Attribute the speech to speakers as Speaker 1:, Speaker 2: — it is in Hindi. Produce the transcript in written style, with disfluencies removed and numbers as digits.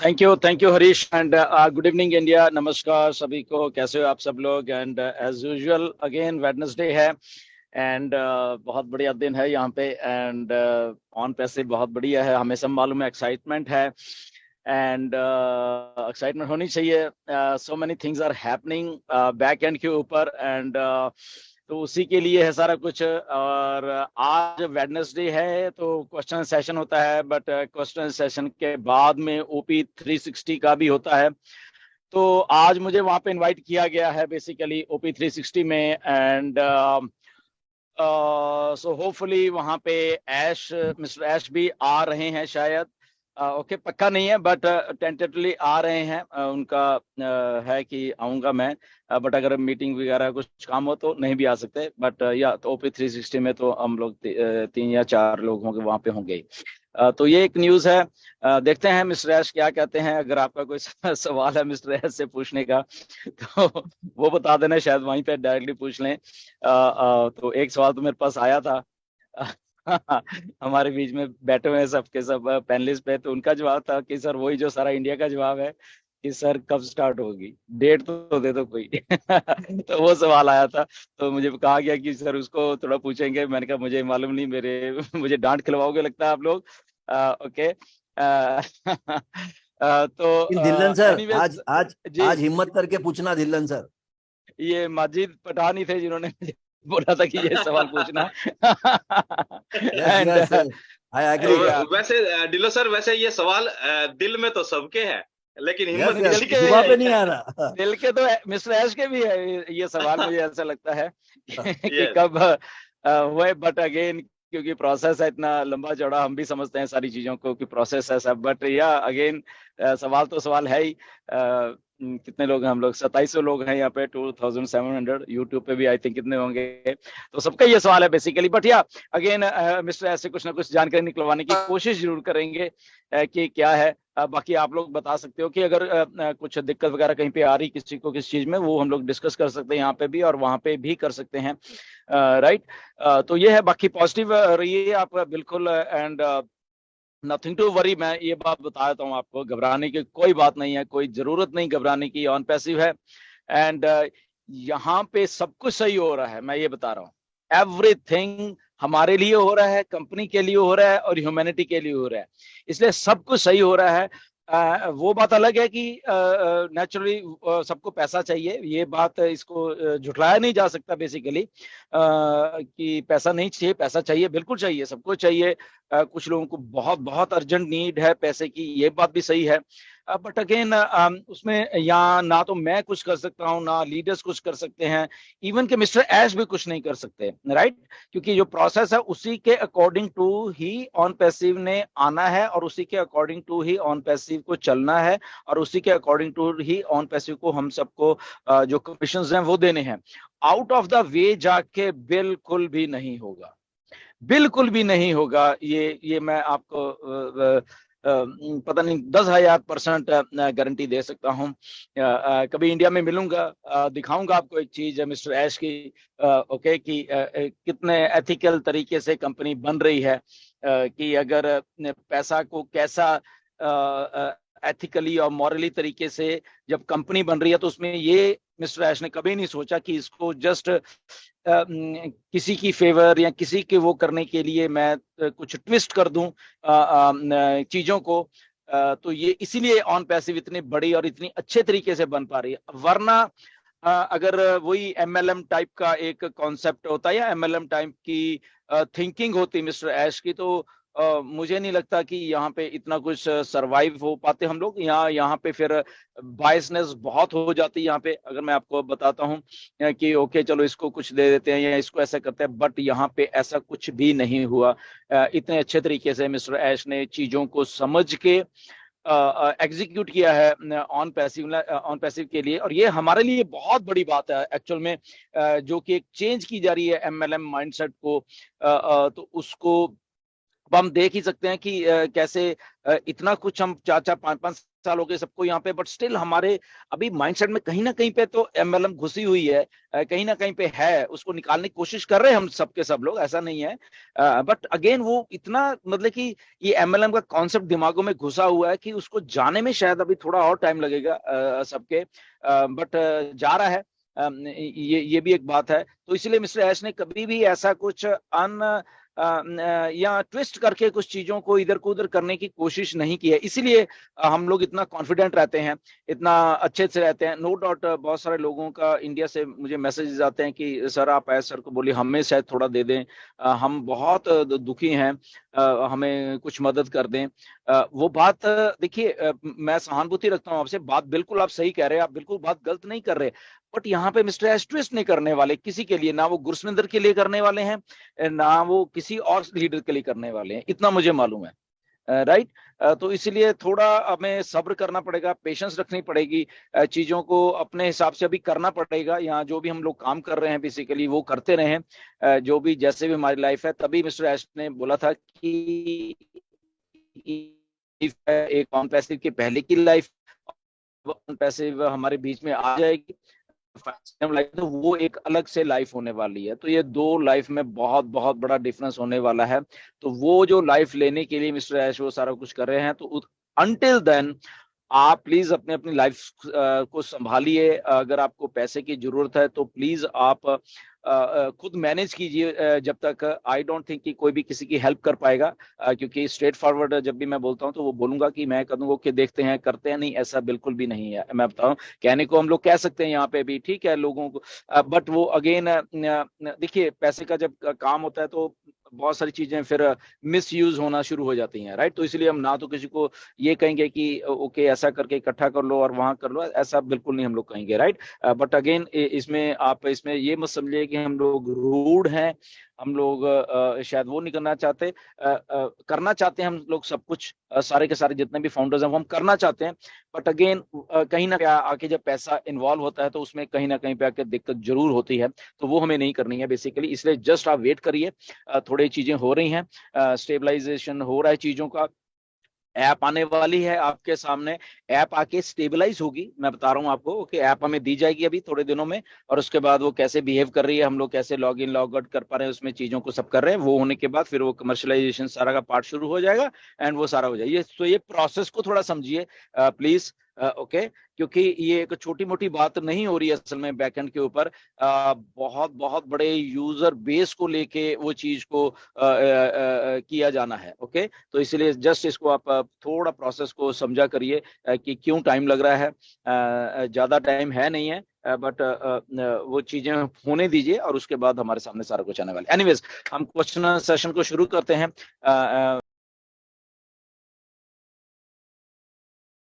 Speaker 1: Thank you Harish and good evening India. नमस्कार सभी को, कैसे हो आप सब लोग। And as usual again Wednesday है एंड बहुत बढ़िया दिन है यहाँ पे। एंड ऑन पैसे बहुत बढ़िया है, हमें सब मालूम है, एक्साइटमेंट है एंड एक्साइटमेंट होनी चाहिए। So many things are happening back end के ऊपर एंड तो उसी के लिए है सारा कुछ। और आज वेडनेसडे है तो क्वेश्चन सेशन होता है, बट क्वेश्चन सेशन के बाद में ओपी 360 का भी होता है। तो आज मुझे वहां पे इनवाइट किया गया है बेसिकली ओपी 360 में। एंड सो होपफुली वहां पे मिस्टर ऐश भी आ रहे हैं शायद। ओके पक्का नहीं है बट टेंटेटिवली आ रहे हैं। उनका है कि आऊंगा मैं, बट अगर मीटिंग वगैरह कुछ काम हो तो नहीं भी आ सकते। बट या तो ओपी 360 में तो हम लोग 3 या 4 लोग होंगे, वहां पे होंगे ही। तो ये एक न्यूज है। देखते हैं मिस्टर ऐश क्या कहते हैं। अगर आपका कोई सवाल है मिस्टर ऐश से पूछने का तो वो बता देना, शायद वहीं पे डायरेक्टली पूछ लें। तो एक सवाल तो मेरे पास आया था हमारे बीच में बैठे हुए हैं सबके सब पैनलिस्ट पे, तो उनका जवाब था कि सर वही जो सारा इंडिया का जवाब है कि सर कब स्टार्ट होगी, डेट तो दे दो कोई तो वो सवाल आया था। तो मुझे कहा गया कि सर उसको थोड़ा पूछेंगे। मैंने कहा मुझे मालूम नहीं, मेरे मुझे डांट खिलवाओगे लगता है आप लोग। ओके तो
Speaker 2: धिल्लन सर,
Speaker 1: एनीवेज
Speaker 2: आज आज
Speaker 1: जी,
Speaker 2: आज हिम्मत करके पूछना धिल्लन सर।
Speaker 1: ये माजिद पठान ही थे जिन्होंने मुझे बोला था कि ये सवाल पूछना
Speaker 2: yes
Speaker 1: and
Speaker 2: yes, I agree.
Speaker 1: या
Speaker 3: वैसे डिलो सर, वैसे ये सवाल दिल में तो सबके है, लेकिन
Speaker 2: यस
Speaker 3: हिम्मत
Speaker 2: यस,
Speaker 1: दिल
Speaker 3: किसी की
Speaker 1: के
Speaker 2: जुबा
Speaker 3: नहीं
Speaker 2: पे नहीं
Speaker 3: है।
Speaker 2: आ रहा।
Speaker 1: दिल के तो मिस्टर ऐश के भी है ये सवाल, मुझे ऐसा लगता है कि
Speaker 3: यस।
Speaker 1: कब हुए। बट अगेन क्योंकि प्रोसेस है इतना लंबा चौड़ा, हम भी समझते हैं सारी चीजों को कि प्रोसेस है सब। बट या अगेन सवाल तो सवाल है ही। कितने लोग हैं हम लोग, 2700 लोग हैं यहाँ पे, 2700। यूट्यूब पे भी आई थिंक कितने होंगे। तो सबका ये सवाल है बेसिकली। बट या अगेन मिस्टर ऐसे कुछ ना कुछ जानकारी निकलवाने की कोशिश जरूर करेंगे कि क्या है। बाकी आप लोग बता सकते हो कि अगर कुछ दिक्कत वगैरह कहीं पे आ रही किसी को किस चीज में, वो हम लोग डिस्कस कर सकते हैं यहाँ पे भी और वहां पे भी कर सकते हैं। राइट। तो ये है, बाकी पॉजिटिव रहिए आप बिल्कुल। एंड नथिंग टू वरी, मैं ये बात बता देता हूँ आपको, घबराने की कोई बात नहीं है, कोई जरूरत नहीं घबराने की। ऑन पैसिव है एंड यहाँ पे सब कुछ सही हो रहा है, मैं ये बता रहा हूँ। एवरीथिंग हमारे लिए हो रहा है, कंपनी के लिए हो रहा है और ह्यूमैनिटी के लिए हो रहा है, इसलिए सब कुछ सही हो रहा है। वो बात अलग है कि नेचुरली सबको पैसा चाहिए, ये बात इसको झुठलाया नहीं जा सकता बेसिकली कि पैसा नहीं चाहिए। पैसा चाहिए, बिल्कुल चाहिए, सबको चाहिए। कुछ लोगों को बहुत बहुत अर्जेंट नीड है पैसे की, ये बात भी सही है। बट अगेन उसमें यहाँ ना तो मैं कुछ कर सकता हूँ ना लीडर्स कुछ कर सकते हैं, इवन के मिस्टर ऐश भी कुछ नहीं कर सकते। राइट। क्योंकि जो प्रोसेस है उसी के अकॉर्डिंग टू ही ऑन पैसिव ने आना है और उसी के अकॉर्डिंग टू ही ऑन पैसिव को चलना है और उसी के अकॉर्डिंग टू ही ऑन पैसिव को हम सबको जो कमीशन हैं वो देने हैं। आउट ऑफ द वे जाके बिल्कुल भी नहीं होगा, बिल्कुल भी नहीं होगा। ये मैं आपको पता नहीं 10,000% गारंटी दे सकता हूँ। कभी इंडिया में मिलूंगा, दिखाऊंगा आपको एक चीज मिस्टर ऐश की, ओके, कि कितने एथिकल तरीके से कंपनी बन रही है। कि अगर पैसा को कैसा एथिकली और मॉरली तरीके से जब कंपनी बन रही है, तो उसमें ये मिस्टर ऐश ने कभी नहीं सोचा कि इसको जस्ट किसी की फेवर या किसी के वो करने के लिए मैं कुछ ट्विस्ट कर दूं चीजों को। तो ये इसीलिए ऑन पैसिव इतनी बड़ी और इतनी अच्छे तरीके से बन पा रही है। वरना अगर वही एमएलएम टाइप का एक कॉन्सेप्ट होता है या एमएलएम टाइप की थिंकिंग होती मिस्टर ऐश की, तो मुझे नहीं लगता कि यहाँ पे इतना कुछ सरवाइव हो पाते हम लोग। यहाँ पे फिर बायसनेस बहुत हो जाती है यहाँ पे। अगर मैं आपको बताता हूँ कि ओके चलो इसको कुछ दे देते हैं या इसको ऐसा करते हैं, बट यहाँ पे ऐसा कुछ भी नहीं हुआ। इतने अच्छे तरीके से मिस्टर ऐश ने चीजों को समझ के एग्जीक्यूट किया है ऑन पैसिव के लिए। और ये हमारे लिए बहुत बड़ी बात है एक्चुअल में, जो कि एक चेंज की जा रही है एमएलएम माइंडसेट को। तो उसको अब हम देख ही सकते हैं कि कैसे इतना कुछ हम 4-4 5-5 साल हो गए सबको यहाँ पे, बट स्टिल हमारे अभी माइंडसेट में कहीं ना कहीं पे तो एमएलएम घुसी हुई है, कहीं ना कहीं पे है, उसको निकालने की कोशिश कर रहे हैं हम सबके सब लोग, ऐसा नहीं है। बट अगेन वो इतना मतलब कि ये एमएलएम का कॉन्सेप्ट दिमागों में घुसा हुआ है कि उसको जाने में शायद अभी थोड़ा और टाइम लगेगा सबके, बट जा रहा है। ये भी एक बात है। तो इसलिए मिस्टर ऐश ने कभी भी ऐसा कुछ या ट्विस्ट करके कुछ चीजों को इधर को उधर करने की कोशिश नहीं की है। इसीलिए हम लोग इतना कॉन्फिडेंट रहते हैं, इतना अच्छे से रहते हैं। नो डाउट बहुत सारे लोगों का इंडिया से मुझे मैसेजेस आते हैं कि सर आप ऐसे सर को बोलिए हमें शायद थोड़ा दे दें, हम बहुत दुखी हैं, हमें कुछ मदद कर दें। वो बात देखिए, मैं सहानुभूति रखता हूं आपसे, बात बिल्कुल आप सही कह रहे हैं, आप बिल्कुल बात गलत नहीं कर रहे, बट यहाँ पे मिस्टर एश ट्विस्ट नहीं करने वाले किसी के लिए, ना वो गुरसविंदर के लिए करने वाले हैं, ना वो किसी और लीडर के लिए करने वाले हैं, इतना मुझे मालूम है। राइट। तो इसलिए थोड़ा हमें सब्र करना पड़ेगा, पेशेंस रखनी पड़ेगी, चीजों को अपने हिसाब से अभी करना पड़ेगा। यहाँ जो भी हम लोग काम कर रहे हैं बेसिकली वो करते रहें, जो भी जैसे भी हमारी लाइफ है। तभी मिस्टर एश ने बोला था कि एक ऑन पैसिव के पहले की लाइफ पैसिव हमारे बीच में आ जाएगी, लाइफ तो वो एक अलग से लाइफ होने वाली है। तो ये दो लाइफ में बहुत बहुत बड़ा डिफरेंस होने वाला है। तो वो जो लाइफ लेने के लिए मिस्टर ऐश वो सारा कुछ कर रहे हैं, तो अनटिल देन आप प्लीज अपने अपनी लाइफ को संभालिए। अगर आपको पैसे की जरूरत है तो प्लीज आप खुद मैनेज कीजिए जब तक। आई डोंट थिंक कि कोई भी किसी की हेल्प कर पाएगा, क्योंकि स्ट्रेट फॉरवर्ड जब भी मैं बोलता हूं तो वो बोलूंगा कि मैं करूंगा कि देखते हैं करते हैं, नहीं ऐसा बिल्कुल भी नहीं है। मैं बताऊं, कहने को हम लोग कह सकते हैं यहाँ पे भी, ठीक है लोगों को, बट वो अगेन देखिए पैसे का जब काम होता है तो बहुत सारी चीजें फिर मिस यूज होना शुरू हो जाती हैं। राइट। तो इसलिए हम ना तो किसी को ये कहेंगे कि ओके ऐसा करके इकट्ठा कर लो और वहां कर लो, ऐसा बिल्कुल नहीं हम लोग कहेंगे। राइट। बट अगेन इसमें आप इसमें ये मत समझिए कि हम लोग रूड हैं, हम लोग शायद वो नहीं करना चाहते, करना चाहते हैं हम लोग सब कुछ, सारे के सारे जितने भी फाउंडर्स हैं वो हम करना चाहते हैं। बट अगेन कहीं ना कहीं आके जब पैसा इन्वॉल्व होता है तो उसमें कहीं ना कहीं पे आके दिक्कत जरूर होती है, तो वो हमें नहीं करनी है बेसिकली। इसलिए जस्ट आप वेट करिए, थोड़ी चीजें हो रही हैं, स्टेबलाइजेशन हो रहा है चीजों का, ऐप आने वाली है आपके सामने, ऐप आके स्टेबलाइज होगी, मैं बता रहा हूं आपको कि ऐप हमें दी जाएगी अभी थोड़े दिनों में, और उसके बाद वो कैसे बिहेव कर रही है, हम लोग कैसे लॉग इन लॉग आउट कर पा रहे हैं उसमें, चीजों को सब कर रहे हैं, वो होने के बाद फिर वो कमर्शियलाइजेशन सारा का पार्ट शुरू हो जाएगा एंड वो सारा हो जाएगा। तो ये प्रोसेस को थोड़ा समझिए प्लीज, ओके। क्योंकि ये एक छोटी मोटी बात नहीं हो रही है असल में बैकएंड के ऊपर, बहुत बहुत बड़े यूजर बेस को लेके वो चीज को किया जाना है। ओके। तो इसलिए जस्ट इसको आप थोड़ा प्रोसेस को समझा करिए कि क्यों टाइम लग रहा है, ज्यादा टाइम है नहीं है, बट वो चीजें होने दीजिए और उसके बाद हमारे सामने सारा कुछ आने वाला है। एनीवेज हम क्वेश्चन सेशन को शुरू करते हैं।